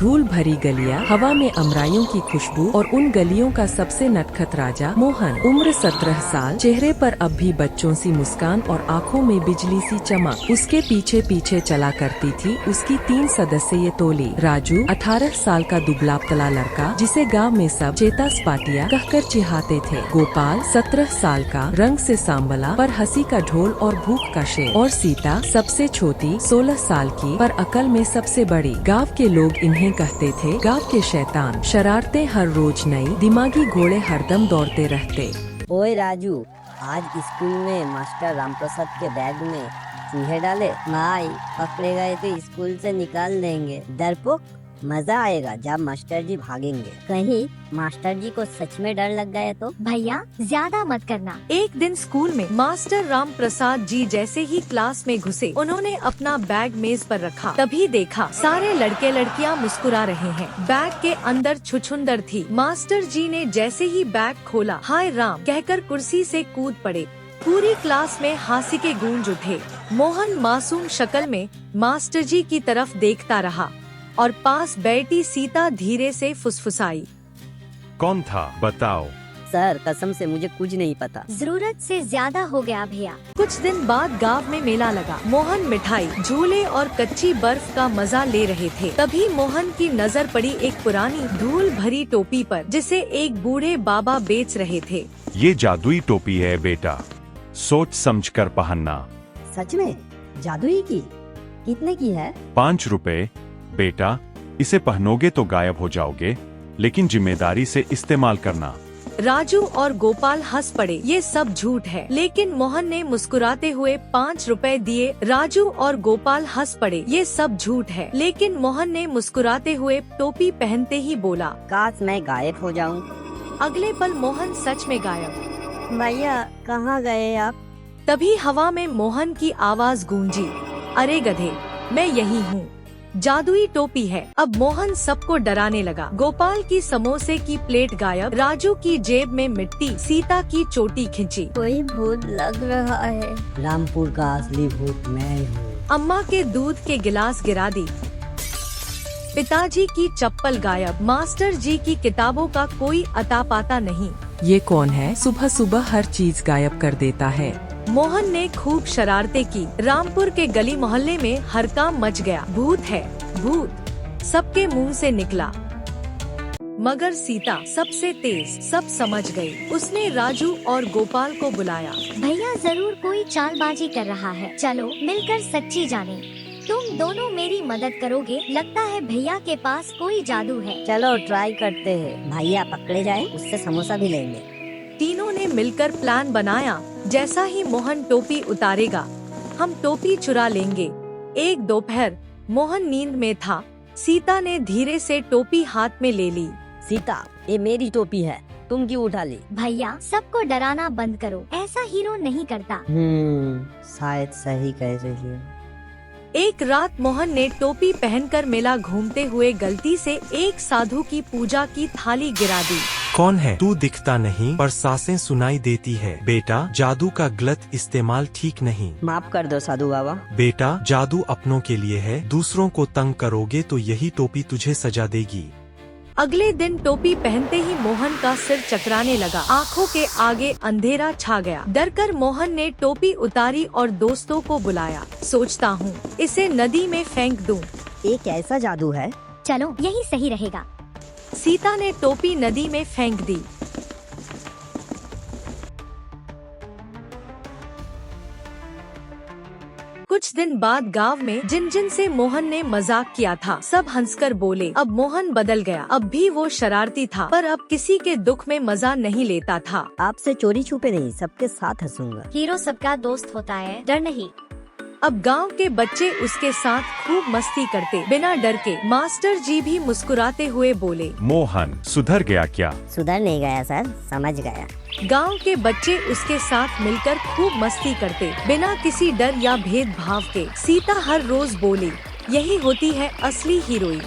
धूल भरी गलियां, हवा में अमराइयों की खुशबू और उन गलियों का सबसे नटखट राजा मोहन। उम्र 17 साल, चेहरे पर अब भी बच्चों सी मुस्कान और आँखों में बिजली सी चमक। उसके पीछे पीछे चला करती थी उसकी 3 सदस्यीय टोली। राजू 18 साल का दुबला पतला लड़का जिसे गांव में सब चेता स्पाटिया कहकर चिढ़ाते थे। गोपाल 17 साल का, रंग से सांवला पर हंसी का ढोल और भूख का शेर। और सीता सबसे छोटी 16 साल की पर अकल में सबसे बड़ी। गांव के लोग इन्हें कहते थे गांव के शैतान। शरारतें हर रोज नई, दिमागी घोड़े हरदम दौड़ते रहते। ओए राजू, आज स्कूल में मास्टर रामप्रसाद के बैग में चूहे डाले। भाई पकड़े गए तो स्कूल से निकाल देंगे। डरपोक, मजा आएगा जब मास्टर जी भागेंगे। कहीं मास्टर जी को सच में डर लग गया तो? भैया ज्यादा मत करना। एक दिन स्कूल में मास्टर राम प्रसाद जी जैसे ही क्लास में घुसे, उन्होंने अपना बैग मेज पर रखा। तभी देखा सारे लड़के लड़कियां मुस्कुरा रहे हैं। बैग के अंदर छुछुंदर थी। मास्टर जी ने जैसे ही बैग खोला, हाय राम कहकर कुर्सी से कूद पड़े। पूरी क्लास में हंसी के गूंज उठे। मोहन मासूम शक्ल में मास्टर जी की तरफ देखता रहा और पास बैठी सीता धीरे से फुसफुसाई, कौन था बताओ? सर कसम से मुझे कुछ नहीं पता। जरूरत से ज्यादा हो गया भैया। कुछ दिन बाद गांव में मेला लगा। मोहन मिठाई, झूले और कच्ची बर्फ का मजा ले रहे थे। तभी मोहन की नजर पड़ी एक पुरानी धूल भरी टोपी पर, जिसे एक बूढ़े बाबा बेच रहे थे। ये जादुई टोपी है बेटा, सोच समझ कर पहनना। सच में? जादुई की? कितने की है? 5 रुपए बेटा, इसे पहनोगे तो गायब हो जाओगे, लेकिन जिम्मेदारी से इस्तेमाल करना। राजू और गोपाल हंस पड़े, ये सब झूठ है। लेकिन मोहन ने मुस्कुराते हुए 5 रुपए दिए। राजू और गोपाल हंस पड़े, ये सब झूठ है। लेकिन मोहन ने मुस्कुराते हुए टोपी पहनते ही बोला, काश मैं गायब हो जाऊं। अगले पल मोहन सच में गायब। भैया कहाँ गए आप? तभी हवा में मोहन की आवाज गूंजी, अरे गधे, मैं यही हूँ। जादुई टोपी है। अब मोहन सबको डराने लगा। गोपाल की समोसे की प्लेट गायब, राजू की जेब में मिट्टी, सीता की चोटी खिंची। कोई भूत लग रहा है। रामपुर का असली भूत मैं हूँ। अम्मा के दूध के गिलास गिरा दी। पिताजी की चप्पल गायब। मास्टर जी की किताबों का कोई अता पाता नहीं। ये कौन है? सुबह सुबह हर चीज गायब कर देता है। मोहन ने खूब शरारतें की। रामपुर के गली मोहल्ले में हड़कंप मच गया। भूत है, भूत सबके मुंह से निकला। मगर सीता सबसे तेज सब समझ गई। उसने राजू और गोपाल को बुलाया। भैया जरूर कोई चालबाजी कर रहा है, चलो मिलकर सच्ची जाने। तुम दोनों मेरी मदद करोगे? लगता है भैया के पास कोई जादू है। चलो ट्राई करते हैं। भैया पकड़े जाए उससे समोसा भी लेंगे। तीनों ने मिलकर प्लान बनाया। जैसा ही मोहन टोपी उतारेगा, हम टोपी चुरा लेंगे। एक दोपहर मोहन नींद में था। सीता ने धीरे से टोपी हाथ में ले ली। सीता, ये मेरी टोपी है, तुम क्यों उठा ली? भैया सबको डराना बंद करो, ऐसा हीरो नहीं करता। शायद सही कह रही है। एक रात मोहन ने टोपी पहनकर मेला घूमते हुए गलती से एक साधु की पूजा की थाली गिरा दी। कौन है तू? दिखता नहीं पर सांसें सुनाई देती है। बेटा जादू का गलत इस्तेमाल ठीक नहीं। माफ कर दो साधु बाबा। बेटा जादू अपनों के लिए है, दूसरों को तंग करोगे तो यही टोपी तुझे सजा देगी। अगले दिन टोपी पहनते ही मोहन का सिर चकराने लगा। आँखों के आगे अंधेरा छा गया। डरकर मोहन ने टोपी उतारी और दोस्तों को बुलाया। सोचता हूँ इसे नदी में फेंक दूं। ये कैसा जादू है? चलो यही सही रहेगा। सीता ने टोपी नदी में फेंक दी। कुछ दिन बाद गांव में जिन जिन से मोहन ने मजाक किया था, सब हंसकर बोले। अब मोहन बदल गया। अब भी वो शरारती था, पर अब किसी के दुख में मजा नहीं लेता था। आपसे चोरी छुपे नहीं, सबके साथ हंसूंगा। हीरो सबका दोस्त होता है, डर नहीं। अब गांव के बच्चे उसके साथ खूब मस्ती करते बिना डर के। मास्टर जी भी मुस्कुराते हुए बोले, मोहन सुधर गया क्या? सुधर नहीं गया सर, समझ गया। गांव के बच्चे उसके साथ मिलकर खूब मस्ती करते बिना किसी डर या भेदभाव के। सीता हर रोज बोली, यही होती है असली हीरोइन।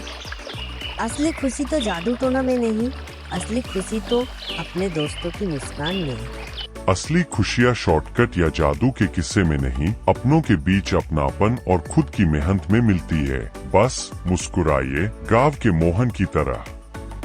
असली खुशी तो जादू टोना में नहीं, असली खुशी तो अपने दोस्तों की मुस्कान में है। असली खुशियाँ शॉर्टकट या जादू के किस्से में नहीं, अपनों के बीच अपनापन और खुद की मेहनत में मिलती है। बस मुस्कुराइए गांव के मोहन की तरह।